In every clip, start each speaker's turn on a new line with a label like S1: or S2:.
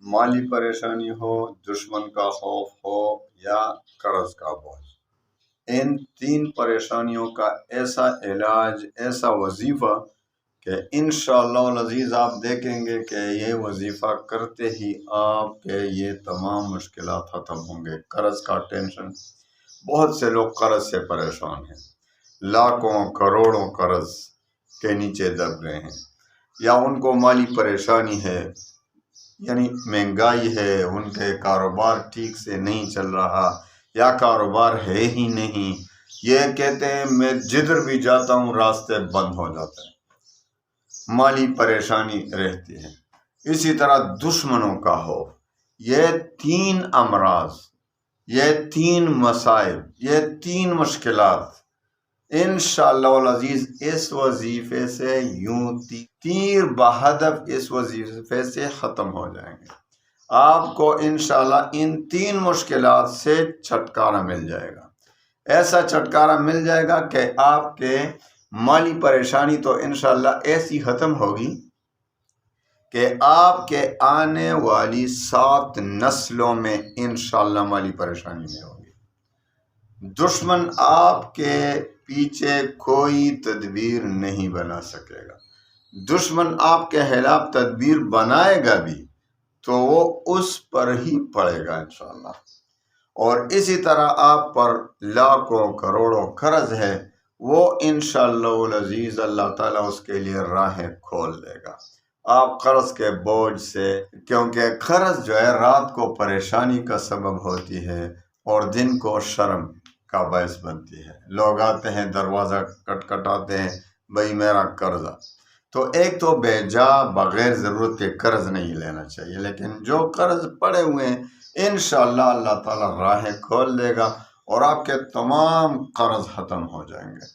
S1: مالی پریشانی ہو، دشمن کا خوف ہو یا قرض کا بوجھ، ان تین پریشانیوں کا ایسا علاج، ایسا وظیفہ کہ انشاءاللہ العزیز آپ دیکھیں گے کہ یہ وظیفہ کرتے ہی آپ کے یہ تمام مشکلات ختم ہوں گے۔ قرض کا ٹینشن، بہت سے لوگ قرض سے پریشان ہیں، لاکھوں کروڑوں قرض کے نیچے دب گئے ہیں، یا ان کو مالی پریشانی ہے، یعنی مہنگائی ہے، ان کے کاروبار ٹھیک سے نہیں چل رہا یا کاروبار ہے ہی نہیں۔ یہ کہتے ہیں میں جدھر بھی جاتا ہوں راستے بند ہو جاتے ہیں، مالی پریشانی رہتی ہے۔ اسی طرح دشمنوں کا ہو، یہ تین امراض، یہ تین مسائل، یہ تین مشکلات انشاءاللہ العزیز اس وظیفے سے یوں تیر بہدف اس وظیفے سے ختم ہو جائیں گے۔ آپ کو انشاءاللہ ان تین مشکلات سے چھٹکارا مل جائے گا، ایسا چھٹکارا مل جائے گا کہ آپ کے مالی پریشانی تو انشاءاللہ ایسی ختم ہوگی کہ آپ کے آنے والی 7 نسلوں میں انشاءاللہ مالی پریشانی نہیں ہوگی۔ دشمن آپ کے پیچھے کوئی تدبیر نہیں بنا سکے گا۔ دشمن آپ کے خلاف تدبیر بنائے گا بھی تو وہ اس پر ہی پڑے گا انشاءاللہ۔ اور اسی طرح آپ پر لاکھوں کروڑوں قرض ہے، وہ انشاءاللہ العزیز اللہ تعالیٰ اس کے لیے راہیں کھول دے گا۔ آپ قرض کے بوجھ سے، کیونکہ قرض جو ہے رات کو پریشانی کا سبب ہوتی ہے اور دن کو شرم کا باعث بنتی ہے۔ لوگ آتے ہیں دروازہ کٹکھٹاتے ہیں، بھائی میرا قرضہ۔ تو ایک تو بے جا بغیر ضرورت کے قرض نہیں لینا چاہیے، لیکن جو قرض پڑے ہوئے ہیں انشاءاللہ اللہ تعالیٰ راہیں کھول دے گا اور آپ کے تمام قرض ختم ہو جائیں گے۔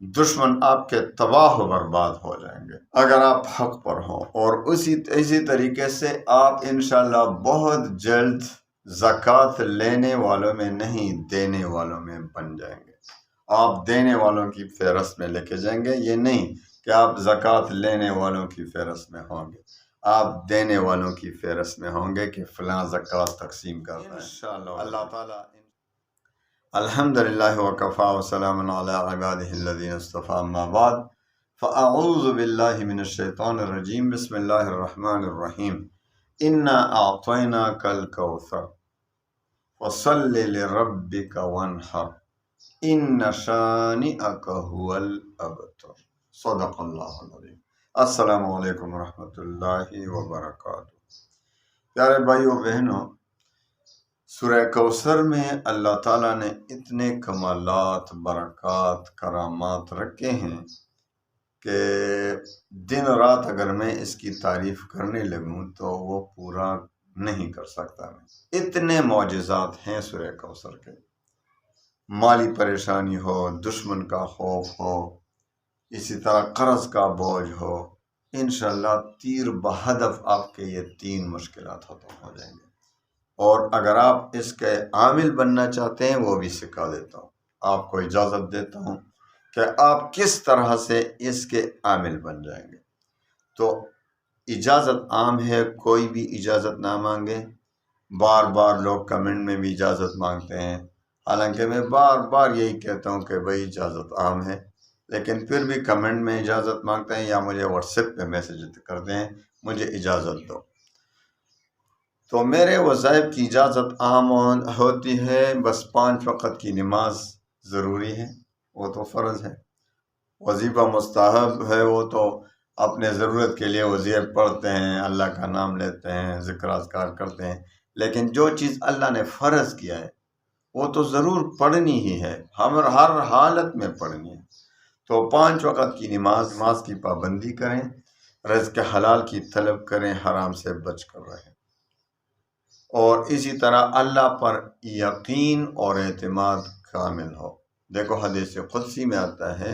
S1: دشمن آپ کے تباہ و برباد ہو جائیں گے اگر آپ حق پر ہوں۔ اور اسی طریقے سے آپ انشاءاللہ بہت جلد زکوٰۃ لینے والوں میں نہیں، دینے والوں میں بن جائیں گے۔ آپ دینے والوں کی فہرست میں لے کے جائیں گے، یہ نہیں کہ آپ زکوٰۃ لینے والوں کی فہرست میں ہوں گے، آپ دینے والوں کی فہرست میں ہوں گے کہ فلاں زکوٰۃ تقسیم کرتا ہے انشاءاللہ اللہ تعالیٰ۔ الحمدللہ وکفا وسلام علی عبادہ الذین اصطفیٰ، اما بعد فاعوذ باللہ من الشیطان الرجیم، بسم اللہ الرحمن الرحیم۔ انا اعطیناک الکوثر فصل لربک وانحر ان شانئک هو الابتر، صدق اللہ العظیم۔ السلام علیکم ورحمۃ اللہ وبرکاتہ۔ پیارے بھائیو بہنوں، سورہ کوثر میں اللہ تعالیٰ نے اتنے کمالات، برکات، کرامات رکھے ہیں کہ دن رات اگر میں اس کی تعریف کرنے لگوں تو وہ پورا نہیں کر سکتا میں۔ اتنے معجزات ہیں سورہ کوثر کے۔ مالی پریشانی ہو، دشمن کا خوف ہو، اسی طرح قرض کا بوجھ ہو، انشاءاللہ تیر بہدف آپ کے یہ تین مشکلات ختم ہو جائیں گے۔ اور اگر آپ اس کے عامل بننا چاہتے ہیں وہ بھی سکھا دیتا ہوں، آپ کو اجازت دیتا ہوں کہ آپ کس طرح سے اس کے عامل بن جائیں گے۔ تو اجازت عام ہے، کوئی بھی اجازت نہ مانگے۔ بار بار لوگ کمنٹ میں بھی اجازت مانگتے ہیں، حالانکہ میں بار بار یہی کہتا ہوں کہ بھائی اجازت عام ہے، لیکن پھر بھی کمنٹ میں اجازت مانگتے ہیں یا مجھے واٹس ایپ پہ میسج کرتے ہیں مجھے اجازت دو۔ تو میرے وظائف کی اجازت عام ہوتی ہے، بس 5 وقت کی نماز ضروری ہے، وہ تو فرض ہے۔ وظیفہ مستحب ہے، وہ تو اپنے ضرورت کے لیے وظیفہ پڑھتے ہیں، اللہ کا نام لیتے ہیں، ذکر اذکار کرتے ہیں۔ لیکن جو چیز اللہ نے فرض کیا ہے وہ تو ضرور پڑھنی ہی ہے، ہر حالت میں پڑھنی ہے۔ تو 5 وقت کی نماز کی پابندی کریں، رزق حلال کی طلب کریں، حرام سے بچ کر رہیں، اور اسی طرح اللہ پر یقین اور اعتماد کامل ہو۔ دیکھو حدیث قدسی میں آتا ہے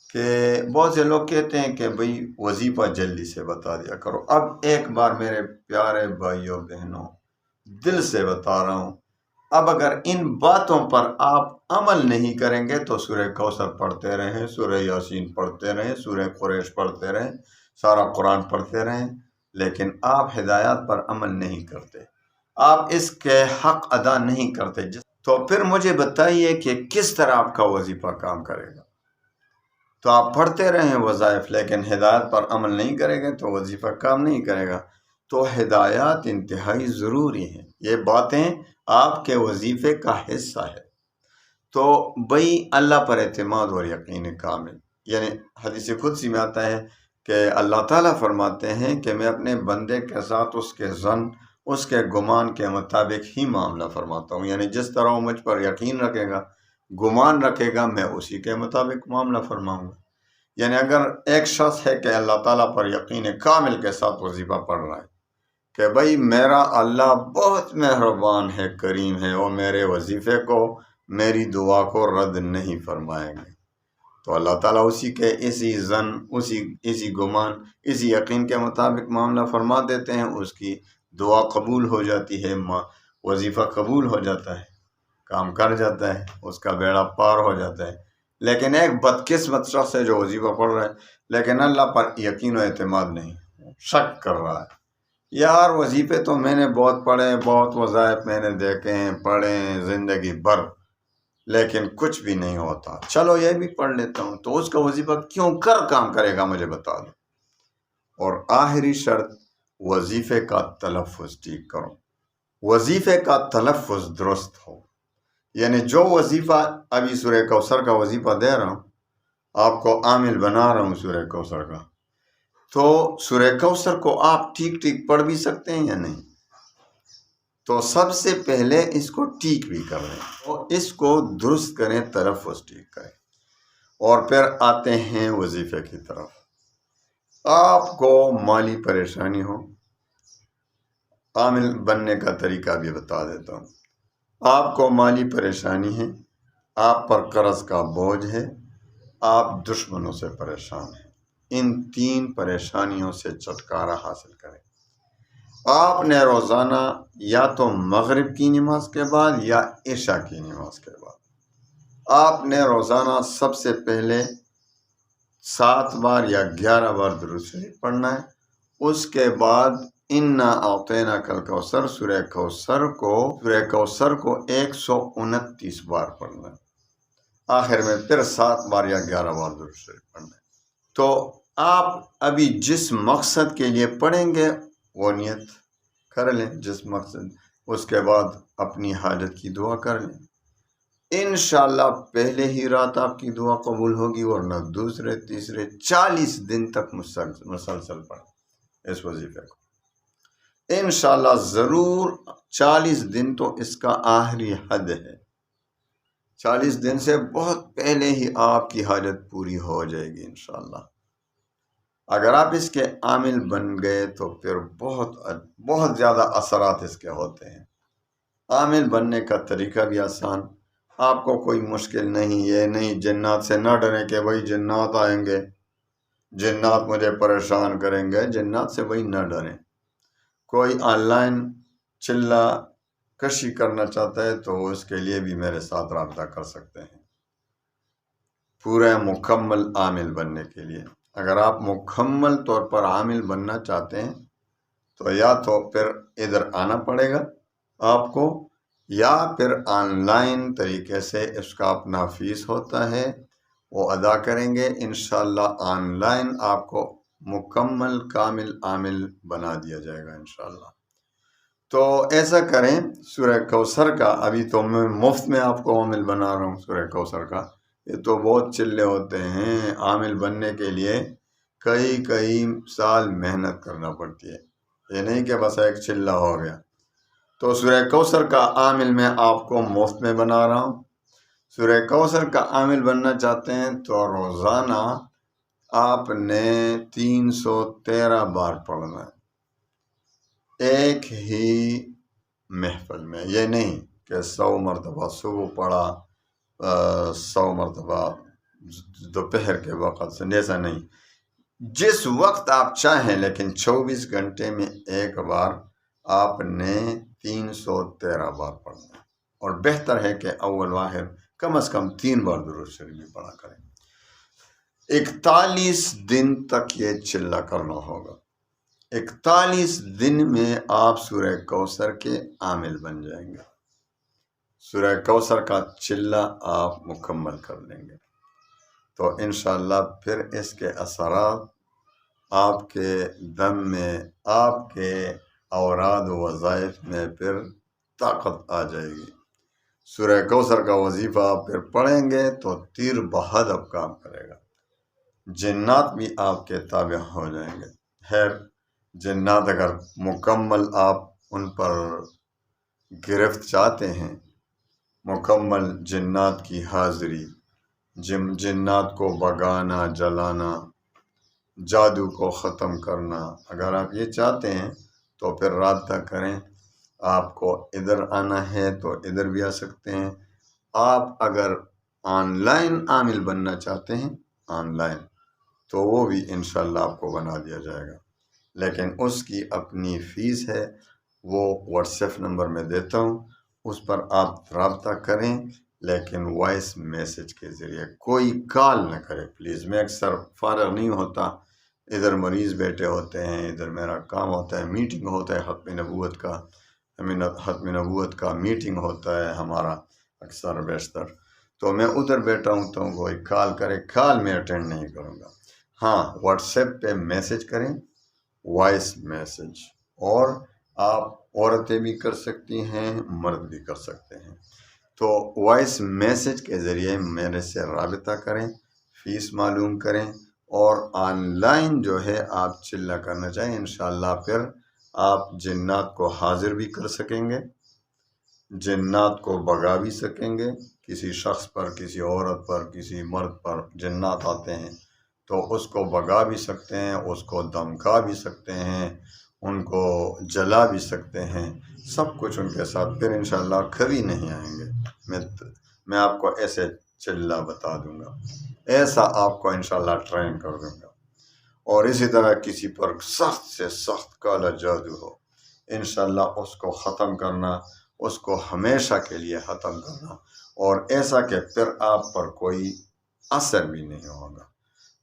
S1: کہ بہت سے لوگ کہتے ہیں کہ بھئی وظیفہ جلدی سے بتا دیا کرو۔ اب ایک بار میرے پیارے بھائیوں بہنوں دل سے بتا رہا ہوں، اب اگر ان باتوں پر آپ عمل نہیں کریں گے تو سورہ کوثر پڑھتے رہیں، سورہ یاسین پڑھتے رہیں، سورہ قریش پڑھتے رہیں، سارا قرآن پڑھتے رہیں، لیکن آپ ہدایات پر عمل نہیں کرتے، آپ اس کے حق ادا نہیں کرتے، تو پھر مجھے بتائیے کہ کس طرح آپ کا وظیفہ کام کرے گا؟ تو آپ پڑھتے رہیں وظائف لیکن ہدایت پر عمل نہیں کرے گے تو وظیفہ کام نہیں کرے گا۔ تو ہدایات انتہائی ضروری ہیں، یہ باتیں آپ کے وظیفے کا حصہ ہے۔ تو بھئی اللہ پر اعتماد اور یقین کامل، یعنی حدیث قدسی میں آتا ہے کہ اللہ تعالیٰ فرماتے ہیں کہ میں اپنے بندے کے ساتھ اس کے ظن، اس کے گمان کے مطابق ہی معاملہ فرماتا ہوں، یعنی جس طرح وہ مجھ پر یقین رکھے گا، گمان رکھے گا، میں اسی کے مطابق معاملہ فرماؤں گا۔ یعنی اگر ایک شخص ہے کہ اللہ تعالیٰ پر یقین کامل کے ساتھ وظیفہ پڑھ رہا ہے کہ بھئی میرا اللہ بہت مہربان ہے، کریم ہے، اور میرے وظیفے کو، میری دعا کو رد نہیں فرمائیں گے، تو اللہ تعالیٰ اسی کے اسی ظن، اسی گمان، اسی یقین کے مطابق معاملہ فرما دیتے ہیں، اس کی دعا قبول ہو جاتی ہے، وظیفہ قبول ہو جاتا ہے، کام کر جاتا ہے، اس کا بیڑا پار ہو جاتا ہے۔ لیکن ایک بدقسمت شخص ہے جو وظیفہ پڑھ رہا ہے لیکن اللہ پر یقین و اعتماد نہیں، شک کر رہا ہے، یار وظیفے تو میں نے بہت پڑھے، بہت وظائف میں نے دیکھے ہیں، پڑھے ہیں زندگی بھر، لیکن کچھ بھی نہیں ہوتا، چلو یہ بھی پڑھ لیتا ہوں، تو اس کا وظیفہ کیوں کر کام کرے گا مجھے بتا دو۔ اور آخری شرط، وظیفے کا تلفظ ٹھیک کرو، وظیفے کا تلفظ درست ہو، یعنی جو وظیفہ ابھی سورہ کوثر کا وظیفہ دے رہا ہوں، آپ کو عامل بنا رہا ہوں سورہ کوثر کا، تو سورہ کوثر کو آپ ٹھیک پڑھ بھی سکتے ہیں یا نہیں؟ تو سب سے پہلے اس کو ٹھیک بھی کر لیں اور اس کو درست کریں، تلفظ ٹھیک کریں، اور پھر آتے ہیں وظیفے کی طرف۔ آپ کو مالی پریشانی ہو، عامل بننے کا طریقہ بھی بتا دیتا ہوں۔ آپ کو مالی پریشانی ہے، آپ پر قرض کا بوجھ ہے، آپ دشمنوں سے پریشان ہیں، ان 3 پریشانیوں سے چھٹکارا حاصل کریں۔ آپ نے روزانہ یا تو مغرب کی نماز کے بعد یا عشاء کی نماز کے بعد آپ نے روزانہ سب سے پہلے 7 بار یا 11 بار درود شریف پڑھنا ہے، اس کے بعد انا اعطیناک الکوثر، سورہ کوثر کو 129 بار پڑھنا ہے، آخر میں پھر 7 بار یا 11 بار درود شریف پڑھنا ہے۔ تو آپ ابھی جس مقصد کے لیے پڑھیں گے وہ نیت کر لیں، جس مقصد، اس کے بعد اپنی حاجت کی دعا کر لیں، انشاءاللہ پہلے ہی رات آپ کی دعا قبول ہوگی، ورنہ دوسرے تیسرے 40 دن تک مسلسل پڑھیں اس وظیفے کو، انشاءاللہ ضرور 40 دن تو اس کا آخری حد ہے، 40 دن سے بہت پہلے ہی آپ کی حاجت پوری ہو جائے گی انشاءاللہ۔ اگر آپ اس کے عامل بن گئے تو پھر بہت زیادہ اثرات اس کے ہوتے ہیں۔ عامل بننے کا طریقہ بھی آسان، آپ کو کوئی مشکل نہیں، یہ نہیں جنات سے نہ ڈریں کہ بھائی جنات آئیں گے، جنات مجھے پریشان کریں گے، جنات سے بھائی نہ ڈریں۔ کوئی آن لائن چلہ کشی کرنا چاہتا ہے تو اس کے لیے بھی میرے ساتھ رابطہ کر سکتے ہیں، پورے مکمل عامل بننے کے لیے۔ اگر آپ مکمل طور پر عامل بننا چاہتے ہیں تو یا تو پھر ادھر آنا پڑے گا آپ کو، یا پھر آن لائن طریقے سے اس کا اپنا فیس ہوتا ہے وہ ادا کریں گے، انشاءاللہ آن لائن آپ کو مکمل کامل عامل بنا دیا جائے گا انشاءاللہ۔ تو ایسا کریں، سورہ کوثر کا ابھی تو میں مفت میں آپ کو عامل بنا رہا ہوں سورہ کوثر کا، یہ تو بہت چلے ہوتے ہیں، عامل بننے کے لیے کئی سال محنت کرنا پڑتی ہے، یہ نہیں کہ بس ایک چلہ ہو گیا۔ تو سورہ کوثر کا عامل میں آپ کو مفت میں بنا رہا ہوں۔ سورہ کوثر کا عامل بننا چاہتے ہیں تو روزانہ آپ نے 313 بار پڑھنا ہے ایک ہی محفل میں، یہ نہیں کہ 100 مرتبہ صبح پڑھا، 100 مرتبہ دوپہر کے وقت سے، ایسا نہیں، جس وقت آپ چاہیں، لیکن 24 گھنٹے میں ایک بار آپ نے 313 بار پڑھنا ہے، اور بہتر ہے کہ اول واحد کم از کم 3 بار درود شریف بھی پڑھا کریں۔ 41 دن تک یہ چلہ کرنا ہوگا، 41 دن میں آپ سورہ کوثر کے عامل بن جائیں گے، سورہ کوثر کا چلہ آپ مکمل کر لیں گے، تو انشاءاللہ پھر اس کے اثرات آپ کے دم میں، آپ کے اوراد و وظائف میں پھر طاقت آ جائے گی۔ سورہ کوثر کا وظیفہ آپ پھر پڑھیں گے تو تیر بہدف کام کرے گا، جنات بھی آپ کے تابع ہو جائیں گے۔ خیر، جنات اگر مکمل آپ ان پر گرفت چاہتے ہیں، مکمل جنات کی حاضری، جنات کو بگانا، جلانا، جادو کو ختم کرنا، اگر آپ یہ چاہتے ہیں تو پھر رابطہ کریں۔ آپ کو ادھر آنا ہے تو ادھر بھی آ سکتے ہیں۔ آپ اگر آن لائن عامل بننا چاہتے ہیں، آن لائن، تو وہ بھی انشاءاللہ آپ کو بنا دیا جائے گا، لیکن اس کی اپنی فیس ہے، وہ واٹس ایپ نمبر میں دیتا ہوں، اس پر آپ رابطہ کریں، لیکن وائس میسج کے ذریعے، کوئی کال نہ کرے پلیز۔ میں اکثر فارغ نہیں ہوتا، ادھر مریض بیٹھے ہوتے ہیں، ادھر میرا کام ہوتا ہے، میٹنگ ہوتا ہے ختم نبوت کا میٹنگ ہوتا ہے ہمارا اکثر بیشتر، تو میں ادھر بیٹھا ہوں، تو کوئی کال کرے، کال میں اٹینڈ نہیں کروں گا۔ ہاں، واٹس ایپ پہ میسج کریں، وائس میسج، اور آپ عورتیں بھی کر سکتی ہیں، مرد بھی کر سکتے ہیں، تو وائس میسج کے ذریعے میرے سے رابطہ کریں، فیس معلوم کریں، اور آن لائن جو ہے آپ چلہ کرنا چاہیں، انشاءاللہ پھر آپ جنات کو حاضر بھی کر سکیں گے، جنات کو بگا بھی سکیں گے۔ کسی شخص پر، کسی عورت پر، کسی مرد پر جنات آتے ہیں تو اس کو بگا بھی سکتے ہیں، اس کو دمکا بھی سکتے ہیں، ان کو جلا بھی سکتے ہیں، سب کچھ ان کے ساتھ، پھر انشاءاللہ کبھی نہیں آئیں گے۔ میں آپ کو ایسے چلہ بتا دوں گا، ایسا آپ کو انشاءاللہ ٹرین کر دوں گا۔ اور اسی طرح کسی پر سخت سے سخت کالا جادو ہو، انشاءاللہ اس کو ختم کرنا، اس کو ہمیشہ کے لیے ختم کرنا، اور ایسا کہ پھر آپ پر کوئی اثر بھی نہیں ہوگا۔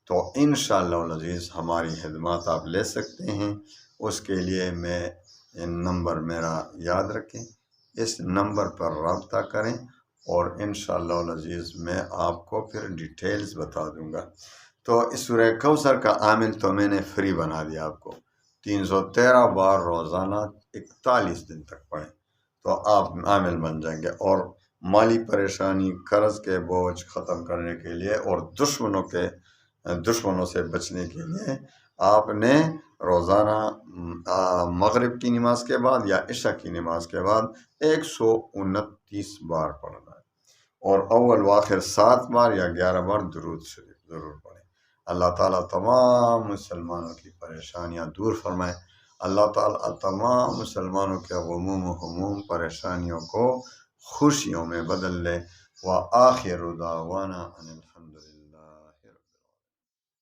S1: تو انشاءاللہ العزیز ہماری خدمات آپ لے سکتے ہیں، اس کے لیے نمبر میرا یاد رکھیں، اس نمبر پر رابطہ کریں، اور انشاءاللہ العزیز میں آپ کو پھر ڈیٹیلز بتا دوں گا۔ تو اس سورہ کوثر کا عامل تو میں نے فری بنا دیا آپ کو، 313 بار روزانہ 41 دن تک پڑھیں تو آپ عامل بن جائیں گے، اور مالی پریشانی، قرض کے بوجھ ختم کرنے کے لیے، اور دشمنوں سے بچنے کے لیے آپ نے روزانہ مغرب کی نماز کے بعد یا عشاء کی نماز کے بعد 129 بار پڑھنا ہے، اور اول و آخر 7 بار یا 11 بار درود شریف ضرور پڑھیں۔ اللہ تعالیٰ تمام مسلمانوں کی پریشانیاں دور فرمائے، اللہ تعالیٰ تمام مسلمانوں کے غموم و ہموم پریشانیوں کو خوشیوں میں بدل لے۔ وآخر دعوانا ان الحمدللہ۔